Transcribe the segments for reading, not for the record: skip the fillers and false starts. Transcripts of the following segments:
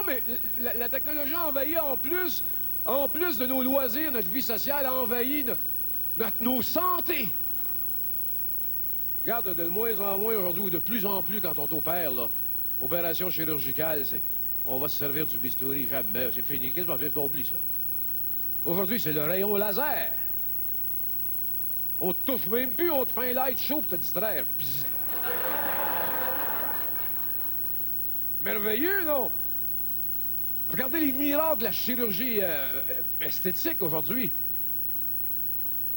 mais la technologie a envahi en plus de nos loisirs, notre vie sociale a envahi nos santé. Regarde, de moins en moins aujourd'hui, ou de plus en plus quand on t'opère, là, opération chirurgicale, c'est... On va se servir du bistouri, jamais, c'est fini. Qu'est-ce qu'on fait? On oublie ça. Aujourd'hui, c'est le rayon laser. On te touche même plus, on te fait un light show pour te distraire. Pis... Merveilleux, non? Regardez les miracles de la chirurgie esthétique aujourd'hui.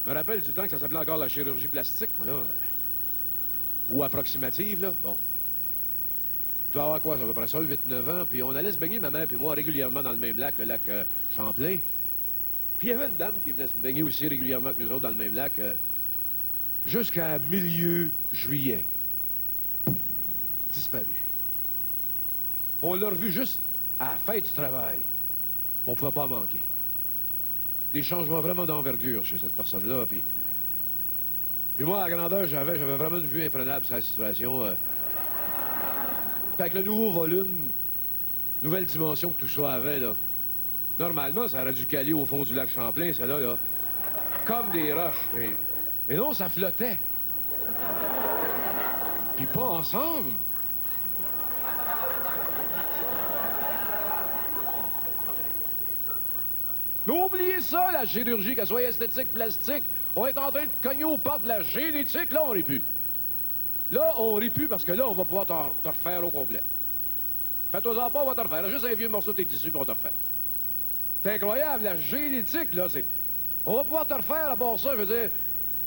Je me rappelle du temps que ça s'appelait encore la chirurgie plastique, moi, là. Ou approximative, là. Bon. Je dois avoir quoi, ça à peu près ça, 8-9 ans. Puis on allait se baigner, ma mère et moi, régulièrement dans le même lac, le lac Champlain. Puis il y avait une dame qui venait se baigner aussi régulièrement que nous autres dans le même lac, jusqu'à milieu juillet. Disparu. On l'a revu juste à la fête du travail. On ne pouvait pas manquer. Des changements vraiment d'envergure chez cette personne-là. Puis moi, à la grandeur, j'avais vraiment une vue imprenable sur la situation. Avec le nouveau volume, nouvelle dimension que tout ça avait, là. Normalement, ça aurait dû caler au fond du lac Champlain, ça là. Comme des roches. Mais non, ça flottait. Puis pas ensemble. Mais oubliez ça, la chirurgie, qu'elle soit esthétique, plastique. On est en train de cogner aux portes de la génétique. Là, on rit plus. Là, on rit plus parce que là, on va pouvoir te refaire au complet. Fais-toi-en pas, on va te refaire. Juste un vieux morceau de tes tissus, puis on te refait. C'est incroyable, la génétique, là, c'est... On va pouvoir te refaire à part ça, je veux dire,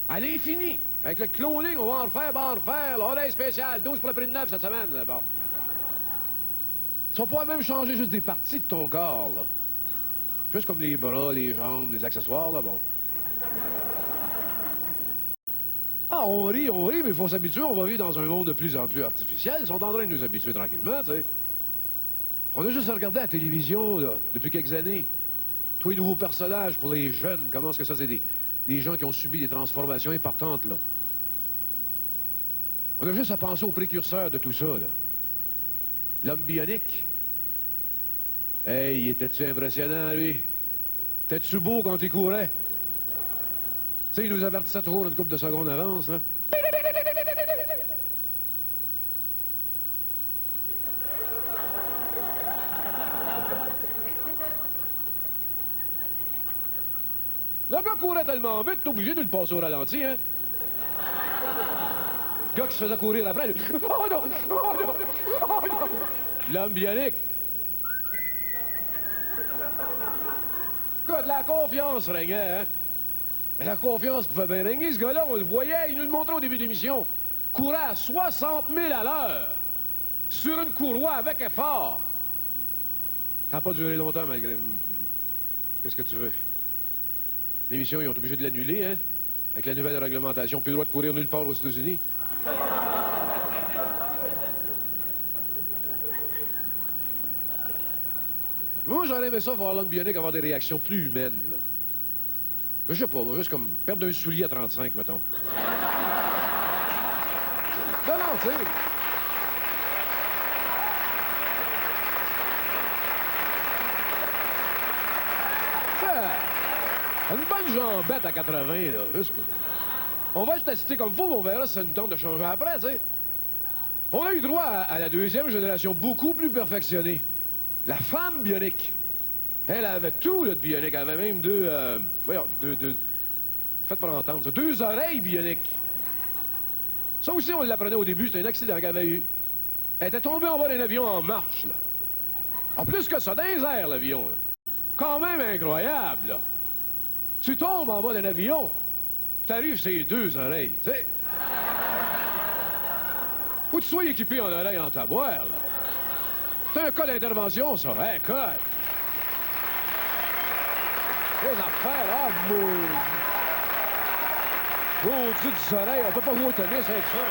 à l'infini. Avec le cloning, on va en refaire. Là, on est spécial, 12 pour le prix de 9 cette semaine. Bon. Tu vas pas même changer juste des parties de ton corps, là. Juste comme les bras, les jambes, les accessoires, là, bon. Ah, on rit, mais il faut s'habituer. On va vivre dans un monde de plus en plus artificiel. Ils sont en train de nous habituer tranquillement, tu sais. On a juste à regarder la télévision, là, depuis quelques années. Tous les nouveaux personnages pour les jeunes, comment est-ce que ça, c'est des gens qui ont subi des transformations importantes, là. On a juste à penser aux précurseurs de tout ça, là. L'homme bionique. Hey, était-tu impressionnant, lui? T'es-tu beau quand il courait? Tu sais, il nous avertissait toujours une couple de secondes d'avance, là. Le gars courait tellement vite, t'es obligé de le passer au ralenti, hein? Le gars qui se faisait courir après, lui... Oh non! Oh non! Oh non! L'homme bionique. Écoute, la confiance régnait, hein? Mais la confiance pouvait bien régner, ce gars-là, on le voyait, il nous le montrait au début de l'émission. Courait à 60 000 à l'heure, sur une courroie avec effort. Ça n'a pas duré longtemps, malgré... Qu'est-ce que tu veux? L'émission, ils ont été obligés de l'annuler, hein? Avec la nouvelle réglementation, plus le droit de courir nulle part aux États-Unis. Moi, j'aurais aimé ça voir l'homme bionique avoir des réactions plus humaines, là. Je sais pas, moi, juste comme perdre un soulier à 35, mettons. Non, tu sais. Une bonne jambette à 80, là, juste pour... On va le tester comme faut, on verra si ça nous tente de changer après, tu sais. On a eu droit à la deuxième génération beaucoup plus perfectionnée. La femme bionique. Elle avait tout, là, de bionique. Elle avait même deux... Faites pas entendre ça. 2 oreilles bioniques. Ça aussi, on l'apprenait au début. C'était un accident qu'elle avait eu. Elle était tombée en bas d'un avion en marche, là. En plus que ça, dans les airs, l'avion, là. Quand même incroyable, là. Tu tombes en bas d'un avion, t'arrives ces 2 oreilles, tu sais. Faut que tu sois équipé en oreilles en taboire, là. C'est un cas d'intervention, ça. Hey, écoute. Les affaires, ah, maudit oreilles, on peut pas jouer au tennis avec ça.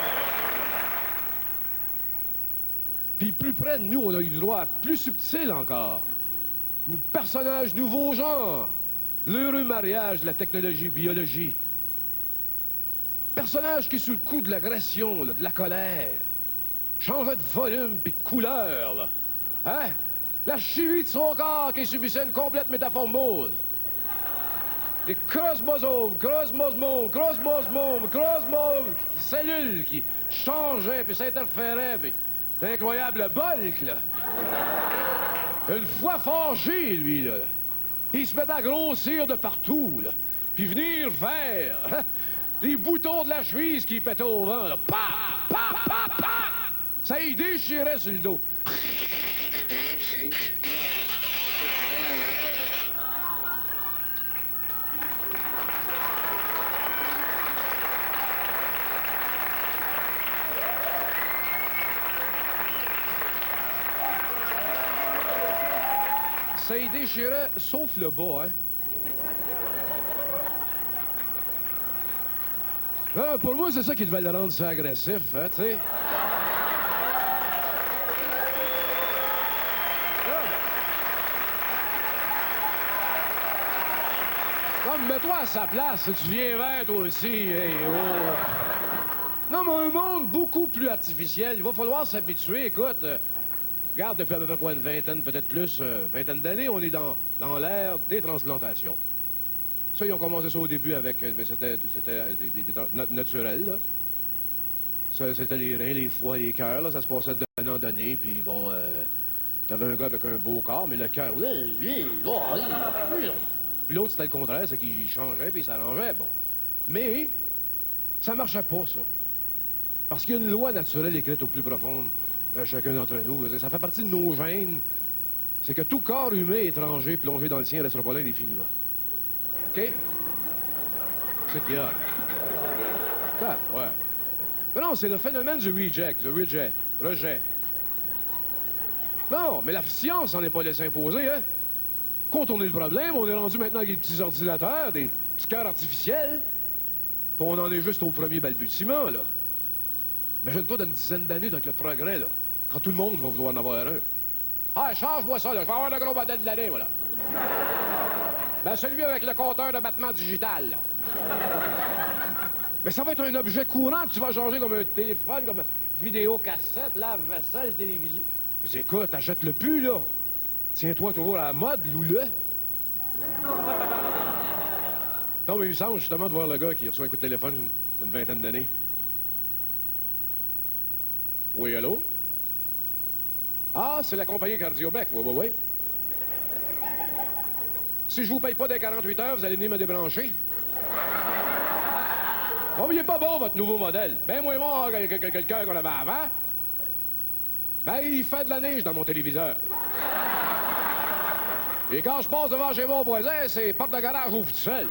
Puis plus près de nous, on a eu droit à plus subtil encore. Un personnage nouveau genre. L'heureux mariage de la technologie, biologie. Personnage qui, sous le coup de l'agression, de la colère, changeait de volume puis de couleur, là. Hein? La chimie de son corps qui subissait une complète métamorphose. Les cross-mosomes, cellules qui changeaient puis s'interféraient, puis d'incroyables bulk, là. Une fois forgé, lui, là, il se mettait à grossir de partout, là, puis venir vers les boutons de la chemise qui pétaient au vent, là. Pa, pa, pa, pa! Ça y déchirait sur le dos. Ça y déchirait, sauf le bas, hein? Ben, pour moi, c'est ça qui devait le rendre ça agressif, hein, tu sais. Comme, mets-toi à sa place, tu viens vers toi aussi, hey, oh. Non, mais un monde beaucoup plus artificiel, il va falloir s'habituer, écoute... Regarde, depuis à peu près quoi, une vingtaine, peut-être plus, vingtaine d'années, on est dans l'ère des transplantations. Ça, ils ont commencé ça au début avec... C'était naturel, là. C'était les reins, les foies, les cœurs, là. Ça se passait de donnant en donné, puis bon... T'avais un gars avec un beau corps, mais le cœur... Puis l'autre, c'était le contraire, c'est qu'il changeait, puis il s'arrangeait, bon. Mais, ça marchait pas, ça. Parce qu'il y a une loi naturelle écrite au plus profond... chacun d'entre nous. Ça fait partie de nos gènes. C'est que tout corps humain étranger plongé dans le sien ne restera pas là indéfiniment. OK? C'est ce qu'il y a. Ah, ouais. Mais non, c'est le phénomène du rejet. Non, mais la science n'en est pas laissée imposer, hein? Contourner le problème, on est rendu maintenant avec des petits ordinateurs, des petits cœurs artificiels, puis on en est juste au premier balbutiement, là. Imagine-toi dans une dizaine d'années avec le progrès, là, quand tout le monde va vouloir en avoir un. Ah, change-moi ça, là, je vais avoir le gros modèle de l'année, voilà. Ben, celui avec le compteur de battement digital, là. Mais ça va être un objet courant que tu vas changer comme un téléphone, comme une vidéocassette, lave-vaisselle, télévision. Mais écoute, achète-le plus, là. Tiens-toi toujours à la mode, loue-le. Non, mais il me semble justement de voir le gars qui reçoit un coup de téléphone d'une vingtaine d'années. Oui, allô? Ah, c'est la compagnie Cardiobec. Oui. Si je vous paye pas des 48 heures, vous allez venir me débrancher. Oh, il est pas bon, votre nouveau modèle. Ben moins bon que le cœur qu'on avait avant. Ben, il fait de la neige dans mon téléviseur. Et quand je passe devant chez mon voisin, c'est porte de garage ouvre tout seul.